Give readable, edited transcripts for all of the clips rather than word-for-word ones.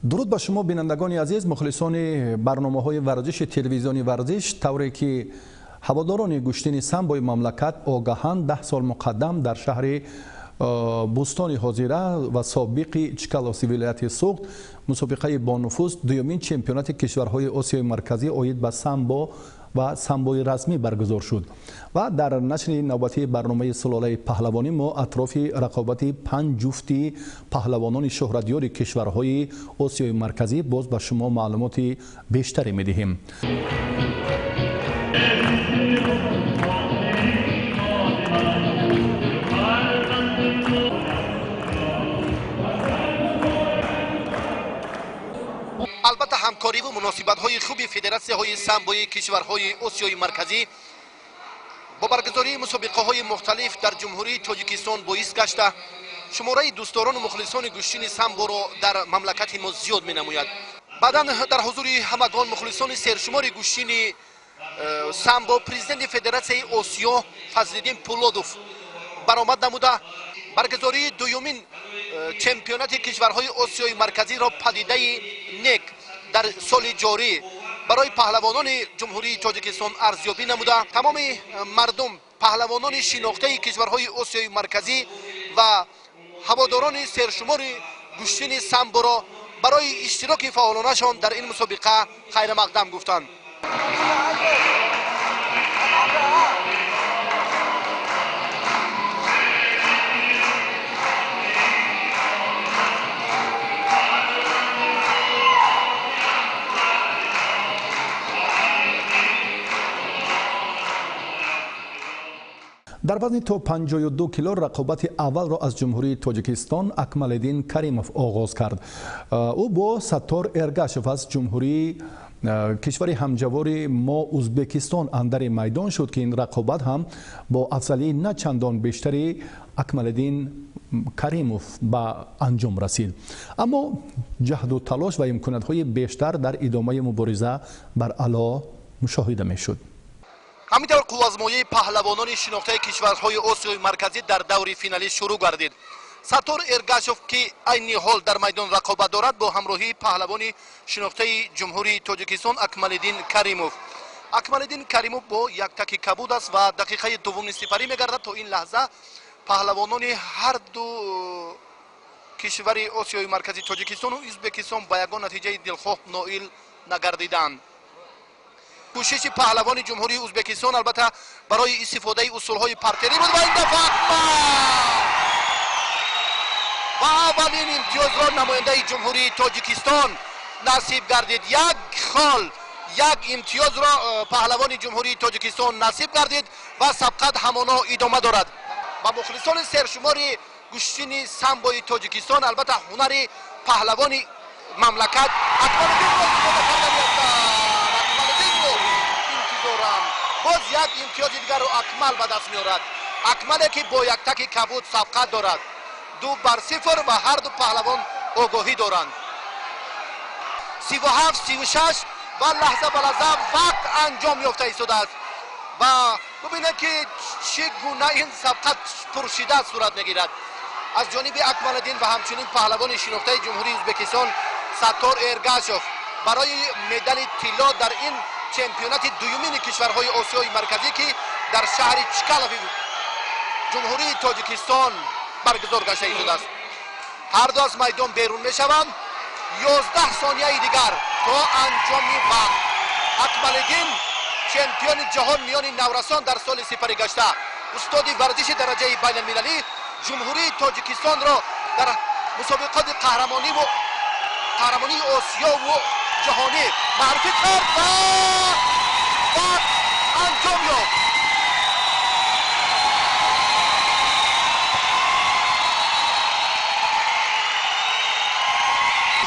درود به شما بینندگان عزیز، مخلصان برنامه‌های ورزش تلویزیونی ورزش. طوری که هواداران گشتین سامبوی مملکت آگاهند 10 سال مقدم در شهر بوستان حاضره و سابق چکالوسی ولایت سوخت مسابقه با نفوذ دومین چمپیونات کشورهای آسیای مرکزی اوید به سامبو و سامبوی رسمی برگزار شد و در نشر نوبتی برنامه سلاله پهلوانی ما اطراف رقابت 5 جفتی پهلوانان شهرتیار کشورهای آسیای مرکزی باز به شما معلومات بیشتری می‌دهیم. البته همکاری و مناسبت‌های خوبی فدراسی‌های سامبوی کشورهای آسیای مرکزی با برگزاری مسابقه‌های مختلف در جمهوری تاجیکستان باعث گشته شماره دوستداران و مخلصان گوشتین سامبو را در مملکت ما زیاد می‌نماید. بعداً در حضور همگان مخلصان سرشمار گوشتین سامبو پرزیدنت فدراسیای آسیا فضل‌الدین پولادوف برآمد نموده برگزاری دومین چمپیونات کشورهای آسیای مرکزی را پدیده نیک در سال جاری برای پهلوانان جمهوری تاجیکستان ارزیابی نموده. تمام مردم پهلوانان شناخته کشورهای آسیای مرکزی و هواداران سرشمار گوشتین سامبو را برای اشتراک فعالانشان در این مسابقه خیر مقدم گفتند. در وزن تا 52 کیلو رقابت اول را از جمهوری تاجیکستان اکمالدین کریموف آغاز کرد. او با ستار ارگاشف از جمهوری کشور همجوار ما ازبکستان اندر میدان شد که این رقابت هم با افضلی نه چندان بیشتری اکمالدین کریموف به انجام رسید، اما جهد و تلاش و امکانات‌های بیشتر در ادامه مبارزه بر علا مشاهده می‌شد. همینطور قوازمایه پهلوانان شناخته کشورهای آسیای مرکزی در دور فینالی شروع گردید. ستار ارگاشف که عین حال در میدان رقابت دارد با همراهی پهلوان شناخته جمهوری تاجیکستان اکمالدین کریموف. اکمالدین کریموف با یک تکی کبود است و دقیقه دوم سپری میگردد. تا این لحظه پهلوانان هر دو کشور آسیای مرکزی تاجیکستان و ازبکستان با یگان نتیجه دلخواه نائل نگردیدند. کوشش پهلوان جمهوری ازبکستان البته برای استفاده اصولهای پرتری بود و این دفعه و اولین امتیاز را نماینده جمهوری تاجیکستان نصیب گردید. یک امتیاز را پهلوان جمهوری تاجیکستان نصیب گردید و سبقت همانا ادامه دارد. و مخلصان سرشمار گوشتین سامبوی تاجیکستان البته هنر پهلوان مملکت باز یک امتیاز دیگر رو اکمل به دست میارد. اکملی که با یک تک کبود سبقت دارد. 2-0 و هر دو پهلوان آگاهی دارند. 37-36 و لحظه به لحظه وقت انجام یافته ایستاده است و ببینید که چگونه این سبقت پرشیده صورت میگیرد از جانب اکمالدین و همچنین پهلوان شناخته جمهوری ازبکستان ستار ارگاشف برای مدال طلا در این چمپیونات دومین کشورهای آسیای مرکزی که در شهر چکالوف جمهوری تاجیکستان برگزار گشته ایستاده است. هر دو از میدان بیرون میشوند. 11 ثانیه دیگر تا انجام وقت. اکمالدین چمپیون جهان میان نورسان در سال سپری گشته استاد ورزش درجه بین المللی جمهوری تاجیکستان را در مسابقات قهرمانی آسیا و جهانی معرفی کرد و انجام یافت.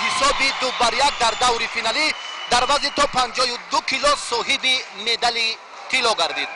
حسابی 2-1 در دور فینالی در وزن تا 52 کیلو صاحب مدال طلا گردید.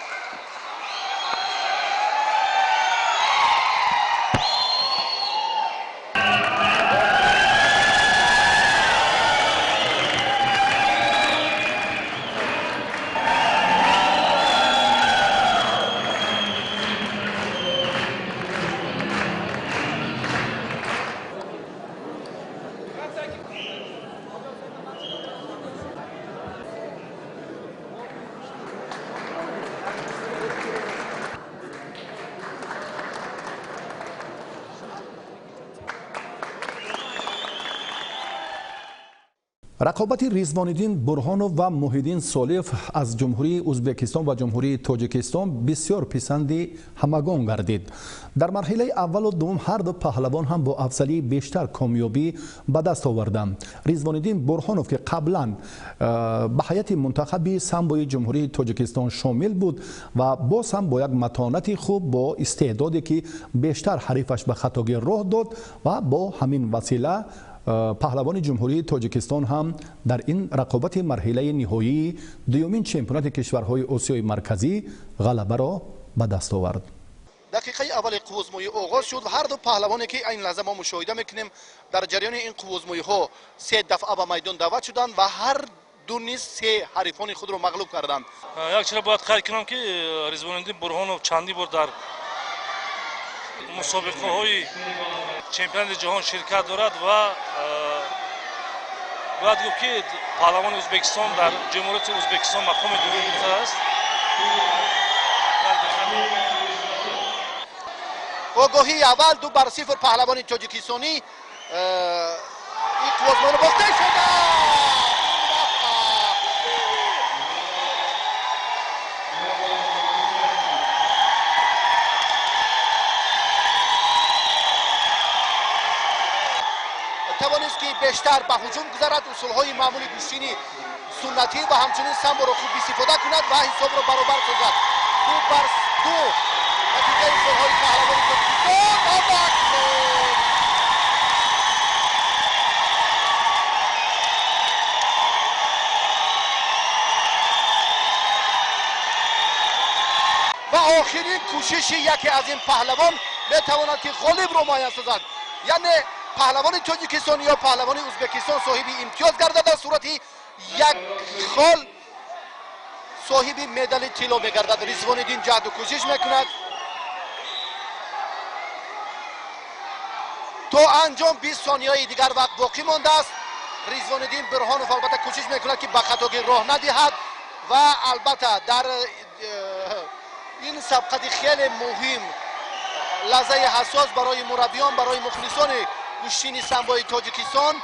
رقابت ریزوان‌الدین برهانوف و محیدین سالیف از جمهوری ازبکستان و جمهوری تاجیکستان بسیار پسندی همگان گردید. در مرحله اول و دوم هر دو پهلوان هم با افضلی بیشتر کامیابی به دست آوردند. ریزوان‌الدین برهانوف که قبلا به هیئت منتخب سامبوی جمهوری تاجیکستان شامل بود و باز هم با یک متانت خوب با استعدادی که بیشتر حریفش به خطاگیر راه داد و با همین وسیله پهلوان جمهوری تاجیکستان هم در این رقابت مرحله نهایی دومین چمپیونات کشورهای آسیای مرکزی غلبه را به دست آورد. دقیقه اول قوزمویی آغاز شد و هر دو پهلوانی که این لحظه ما مشاهده میکنیم در جریان این قوزمویی ها 3 دفعه به میدان دعوت شدند و هر دو نیز 3 حریفان خود را مغلوب کردند. یک چیز باید خیلی کنم که ریزوان‌الدین برهانوف چندی بار در مسابقه های چمپیونات جهان شرکت دارد و باید گفت که پهلوان ازبکستان در جمهوریت ازبکستان مقام دوم بوده است. آگاهی اول 2-0 پهلوان تاجیکستانی این قوزمویی را باخته شده. توانست که بیشتر به هجوم گذارد، اصولهای معمولی گوشتینی سنتی و همچنین سامبو را خوب استفاده کند و حساب را برابر سازد. 2-2 نتیجه اصولهای پهلوان تاجیکستان. و آخرین کوشش یکی از این پهلوان میتواند که غالب را معین سازد، یعنی پهلوان تاجیکستان یا پهلوان ازبکستان صاحب امتیاز گردد، در صورت یک خال صاحب مدال طلا میگردد. ریزوان‌الدین جهد و کوشش میکند تا انجام 20 ثانیه دیگر وقت باقی مانده است. ریزوان‌الدین برهانوف البته کوشش میکند که به خطاگیر راه ندهد و البته در این سبقت خیلی مهم، لحظه حساس برای مربیان، برای مخلصان گوشتین سامبوی تاجیکستان،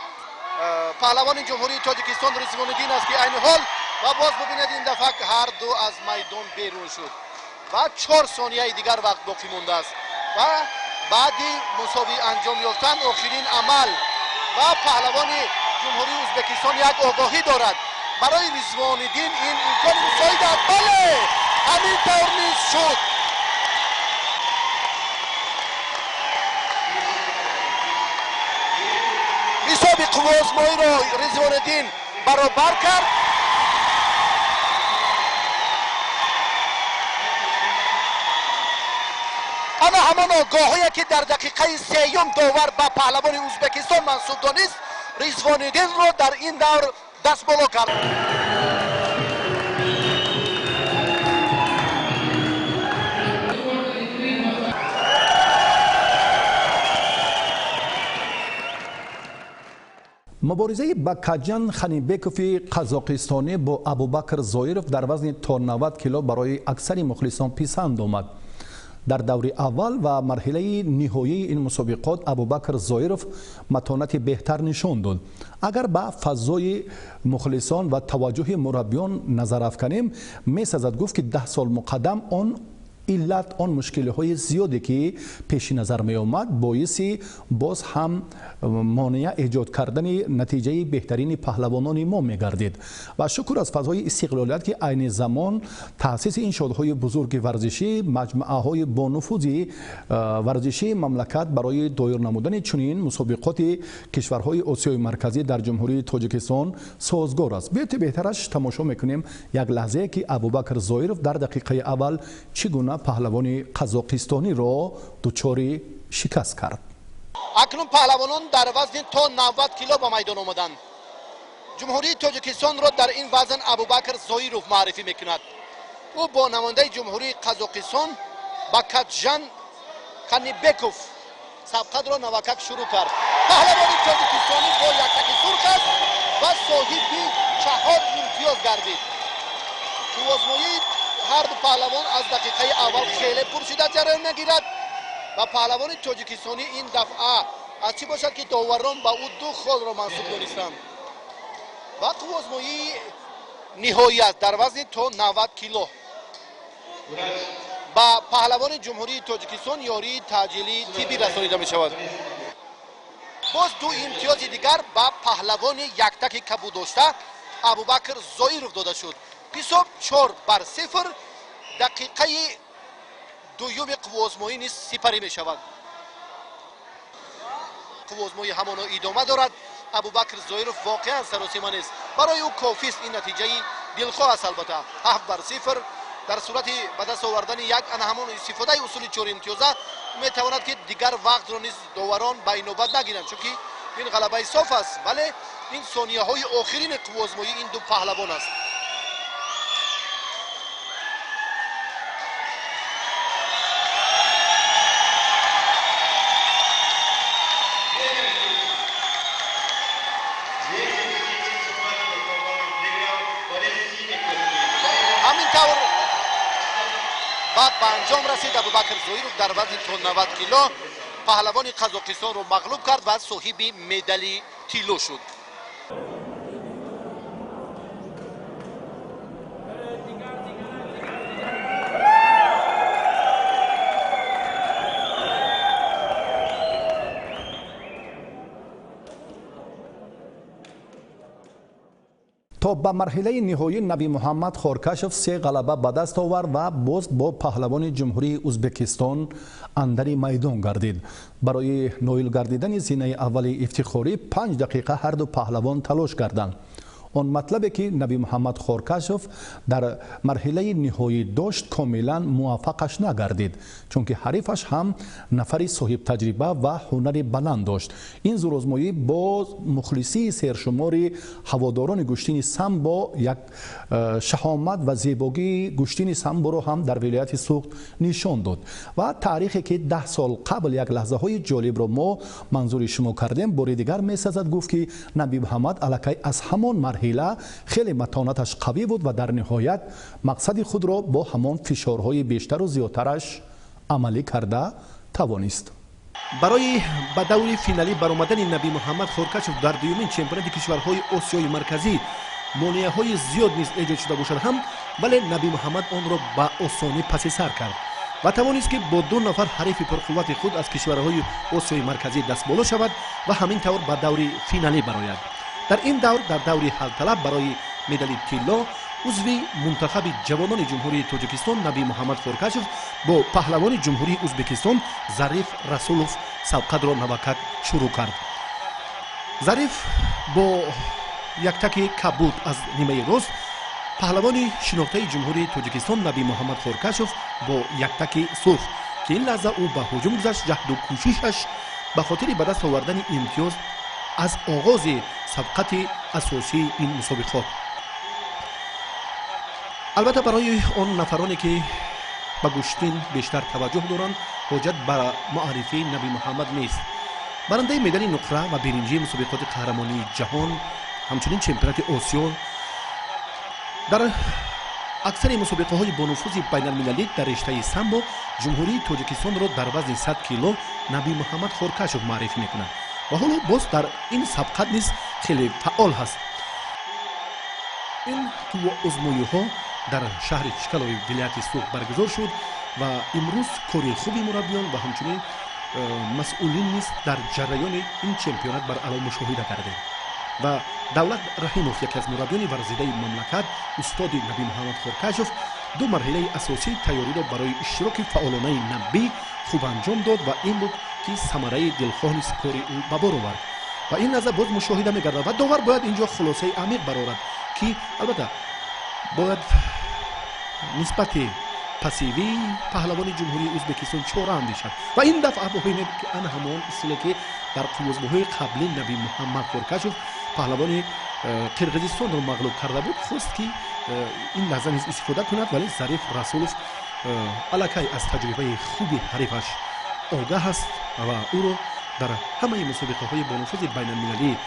پهلوان جمهوری تاجیکستان ریزوان‌الدین است که این حال و باز ببینید این دفعه هر دو از میدان بیرون شد و 4 ثانیه دیگر وقت باقی مانده است و بعدی مساوی انجام یافتن آخرین عمل و پهلوان جمهوری ازبکستان یک آگاهی دارد برای ریزوان‌الدین این امکان مساعد است. بله همین طور نیز شد. حساب قوزمویی را ریزوان‌الدین برابر کرد. اما همان آگاهی که در دقیقه 3 داور به پهلوان ازبکستان منسوب دانست، ریزوان‌الدین را در این دور دست بالا کرد. مبارزه بکجان خانیبکوفی قزاقستانی با ابوبکر زویروف در وزن تا 90 کیلو برای اکثر مخلصان پسند آمد. در دور اول و مرحله نهایی این مسابقات ابوبکر زویروف متانت بهتر نشان داد. اگر به فضای مخلصان و توجه مربیان نظر افکنیم، می‌سازد گفت که 10 سال مقدم علت آن مشکل‌های زیادی که پیش نظر می آمد باعثی باز هم مانع ایجاد کردن نتیجه بهترین پهلوانان ما می گردید و شکر از فضای استقلالیت که عین زمان تأسیس این شادهای بزرگ ورزشی، مجموعه های با نفوذ ورزشی مملکت برای دایر نمودن چنین مسابقات کشورهای آسیای مرکزی در جمهوری تاجیکستان سازگار است. بهترش تماشا میکنیم یک لحظه که ابوبکر زویروف در دقیقه اول چگونه پهلوان قزاقستانی را دچار شکست کرد. اکنون پهلوانان در وزن تا 90 کیلو به میدان آمدند. جمهوری تاجیکستان را در این وزن ابوبکر زویروف معرفی میکند. او با نماینده جمهوری قزاقستان بکجان خانیبکوف سبقت را نوکک شروع کرد. پهلوان تاجیکستانی با یک تک سرخ است و صاحب 4 امتیاز گردید. قوزمویی هر دو پهلوان از دقیقه اول خیلی پرشدت جریان میگیرد و پهلوان تاجیکستانی این دفعه از چی باشد که داوران با او 2 خال را منصوب دانستند. و قوزمویی نهایت در وزن تا 90 کیلو با پهلوان جمهوری تاجیکستان یاری تاجیلی تیبی رسانیده می شود. باز دو امتیاز دیگر با پهلوان یکتک کبود داشته ابوبکر زویرов داده شد. حساب 4-0 دقیقه دوم قوزمویی نیز سپری می شود. قوزمویی همانا ادامه دارد. ابوبکر زویرов واقعا سراسیمه نیست. برای او کافی است این نتیجه دلخواه است. البته 7-0 در صورت به دست آوردن یک همون استفاده اصول 4 امتیازه میتواند که دیگر وقت را نیز داوران به نوبت نگیرند، چون که این غلبه صاف است. ولی این ثانیه های آخرین قوزمویی این دو پهلوان است. همینطور بعد به انجام رسید. ابوبکر زویرov در وزن تا 90 کیلو پهلوان قزاقستان رو مغلوب کرد و صاحب مدال طلا شد. تا به مرحله نهایی نبی محمد خورکشف 3 غلبه به دست آورد و باز با پهلوان جمهوری ازبکستان اندر میدان گردید. برای نایل گردیدن زینه اول افتخاری 5 دقیقه هر دو پهلوان تلاش کردند. آن مطلبی که نبی محمد خورکشف در مرحله نهایی داشت کاملا موفقش نگردید، چون که حریفش هم نفری صاحب تجربه و هنر بلند داشت. این زورآزمایی با مخلصی سرشمار هواداران گشتین سامبو یک شهامت و زیبایی گشتین سامبو را هم در ولایت سوخت نشان داد و تاریخی که 10 سال قبل یک لحظه های جالب را ما منظور شما کردیم بار دیگر می سازد گفت که نبی محمد الکی از همان مرحله خیلی متانتش قوی بود و در نهایت مقصد خود را با همان فشارهای بیشتر و زیادترش عملی کرده توانست. برای به دور فینالی برآمدن نبی محمد خورکشف در دومین چمپیونات کشورهای آسیای مرکزی مانع‌های زیاد نیز ایجاد شده باشد هم، ولی نبی محمد آن را به آسانی پس سر کرد و توانست که با 2 نفر حریف پرقوت خود از کشورهای آسیای مرکزی دست بالا شود و همین طور به دور فینالی برآید. در این دور، در دور حل طلب برای مدال طلا، عضو منتخب جوانان جمهوری تاجیکستان نبی محمد خورکشف با پهلوان جمهوری ازبکستان ظریف رسولوف سبقت را نوکت شروع کرد. ظریف با یک تک کبود از نیمه راست پهلوان شناخته جمهوری تاجیکستان نبی محمد خورکشف با یک تک سرخ که این لحظه او به هجوم گذشت، جهد و کوششش به خاطر به دست آوردن امتیاز از آغاز سبقت اساسی این مسابقات. البته برای آن نفرانی که به گشتین بیشتر توجه دارند حاجت به معرفی نبی محمد نیست. برنده مدال نقره و برنجی مسابقات قهرمانی جهان، همچنین چمپیونات آسیا، در اکثر مسابقه های با نفوذ بین المللی در رشته سامبو جمهوری تاجیکستان را در وزن 100 کیلو نبی محمد خورکشف معرفی میکنند و حالا باز در این سبقت نیز خیلی فعال هست. این آزمایش ها در شهر چکالوی ولایت سوخت برگزار شد و امروز کار خوبی مربیان و همچنین مسئولین نیز در جریان این چمپیونات بر علا مشاهده کرده و دولت رحیموف، یکی از مربیان ورزیده مملکت، استاد نبی محمد خورکشف 2 مرحله اساسی تیاری را برای اشتراک فعالانه نبی خوب انجام داد و این بود که ثمره دلخواه نیز کار او به بار آورد و این لحظه باز مشاهده می‌گردد و داور باید اینجا خلاصه عمیق برآورد که البته باید نسبت پسیوی پهلوان جمهوری ازبکستان 4 اندیشد و این دفعه ببینید که آن همان اصلی که در قوزموهای قبلی نبی محمد خورکشف پهلوان قرقیزستان را مغلوب کرده بود خواست که این لحظه نیز استفاده کند، ولی ظریف رسولوف الکی از تجربه خوبی حریفش آگاه است و او را در همه مسابقه های با نفوذ بین المللی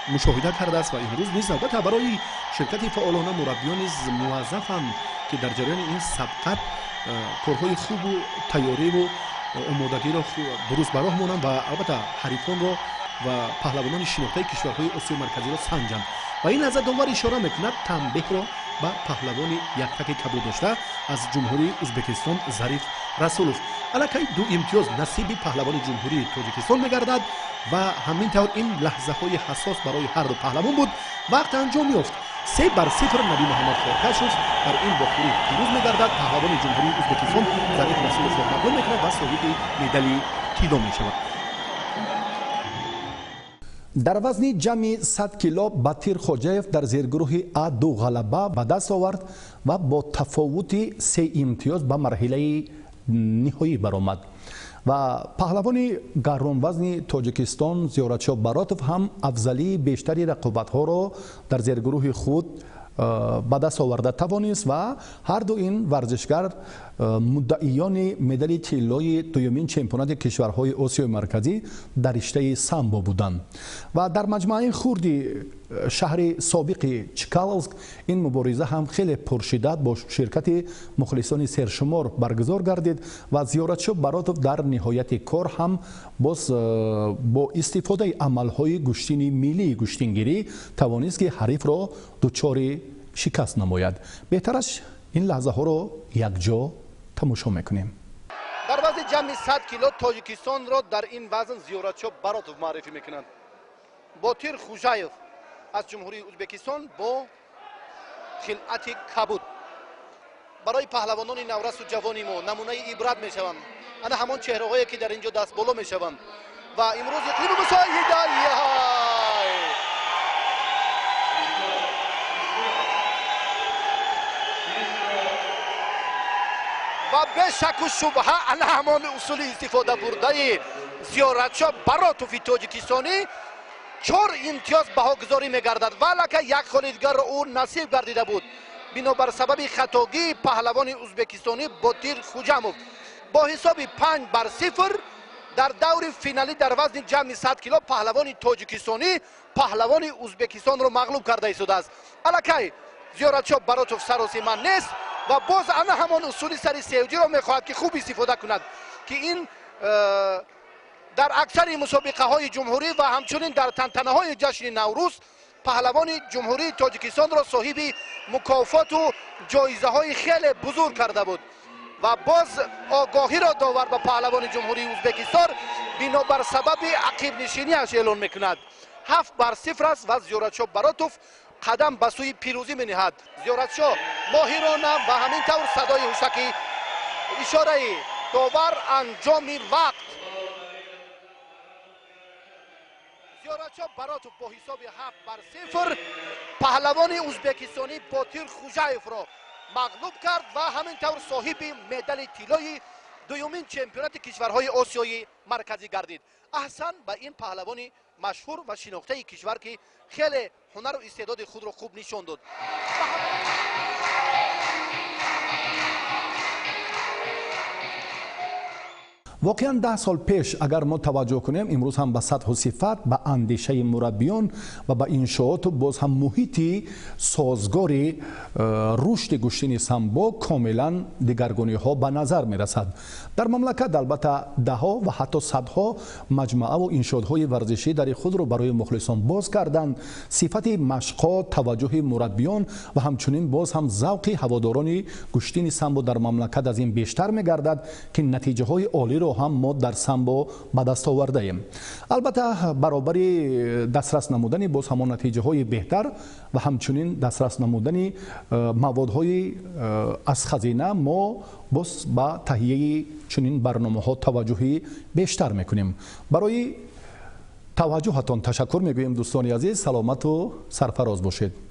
مشاهده کرده است و امروز نیز البته برای شرکت فعالانه مربیان نیز موظفند که در جریان این سبقت کارهای خوب و تیاری و آمادگی را درست به راه مانند و البته حریفان را و پهلوانان شناخته کشورهای آسیای مرکزی را سنجند و این از داور اشاره میکند تنبیه را به پهلوان یکتک کبود داشته از جمهوری ازبکستان ظریف رسولوف. الکی 2 امتیاز نصیب پهلوان جمهوری تاجیکستان میگردد و همین طور این لحظه های حساس برای هر دو پهلوان بود. وقت انجام یافت 3-0 نبی محمد خورکشوف در این باخوری پیروز میگردد. پهلوان جمهوری ازبکستان ظریف رسولوف را مغلوب میکند و صاحب مدال طلا میشود. در وزن جمعی 100 کیلو باتیر خوجاєв در زیرگروه A2 غلبه به دست آورد و با تفاوت 3 امتیاز به مرحله نهایی برآمد و پهلوان گرم وزن تاجیکستان زیارتشاه براتوف هم افضلی بیشتری رقابت‌ها را در زیرگروه خود به دست آورده توانست و هر دو این ورزشگر مدعیان مدال طلای دومین چمپیونات کشورهای آسیای مرکزی در رشته سامبو بودند و در مجمع خردی شهر سابق چکالوسک این مبارزه هم خیلی پرشدت با شرکت مخلصان سرشمار برگزار گردید و زیارتشاه براتوف در نهایت کار هم باز با استفاده عملهای گشتین ملی گشتینگیری توانست که حریف را دچار شکست نماید. بهترش این لحظه ها رو یک جا تماشا میکنیم. در وزن جمعی 100 کیلو تاجیکستان را در این وزن زیارتشاه براتوف معرفی میکنند. باتیر خوجاєв از جمهوری ازبکستان با خلعت کبود برای پهلوانان نورس و جوانی ما نمونه عبرت میشوند. انا همان چهره هایی که در اینجا دست بالا میشوند و امروز اقلیم مساعده و به شک و شبهه انا همان اصول استفاده برده زیارتشاه براتوف تاجیکستانی 4 امتیاز بهاگذاری میگردد ولکه یک خالدگر را او نصیب گردیده بود بنابر سبب خطاگی پهلوان ازبکستانی باتیر خوجاєв با حساب 5-0 در دور فینالی در وزن جمعی 100 کیلو پهلوان تاجیکستانی پهلوان ازبکستان را مغلوب کرده ایستاده است. الکی زیارتشاه براتوف سراسیمه نیست و باز انا همان اصول سری سیوجی را میخواهد که خوب استفاده کند که این در اکثر مسابقه های جمهوری و همچنین در تنتنه های جشن نوروز پهلوان جمهوری تاجیکستان را صاحب مکافات و جایزه های خیلی بزرگ کرده بود و باز آگاهی را داور به پهلوان جمهوری ازبکستان بنابر سبب عقب نشینی اش اعلان میکند. 7-0 است و زیارتشاه براتوف قدم به سوی پیروزی می نهد. زیارتشاه ماهرانه و همین طور صدای هوشکی اشاره داور انجام وقت. زیارتشاه براتوف با حساب 7-0 پهلوان ازبکستانی باتیر خوجاєv را مغلوب کرد و همین طور صاحب مدال طلای دومین چمپیونات کشورهای آسیای مرکزی گردید. احسن به این پهلوان مشهور و شناخته کشور که خیلی هنر و استعداد خود را خوب نشان داد. واقعا 10 سال پیش اگر ما توجه کنیم امروز هم به سطح و صفت به اندیشه مربیان و به انشاءات و باز هم محیطی سازگاری رشد گشتین سامبو کاملا دگرگونی ها به نظر می رسد. در مملکت البته ده ها و حتی صدها مجموعه و انشاءات ورزشی در خود را برای مخلصان باز کردند. صفت مشقات توجه مربیان و همچنین باز هم ذوق هواداران گشتین سامبو در مملکت از این بیشتر می گردد که نتیجه های عالی را هم ما در سامبو به دست آورده ایم. البته برابری دسترس نمودن باز همان نتیجه های بهتر و همچنین دسترس نمودن موادهای از خزینه ما باز با تهیه چنین برنامه ها توجهی بیشتر میکنیم. برای توجهتان تشکر میگوییم دوستان عزیز. سلامت و سرفراز باشید.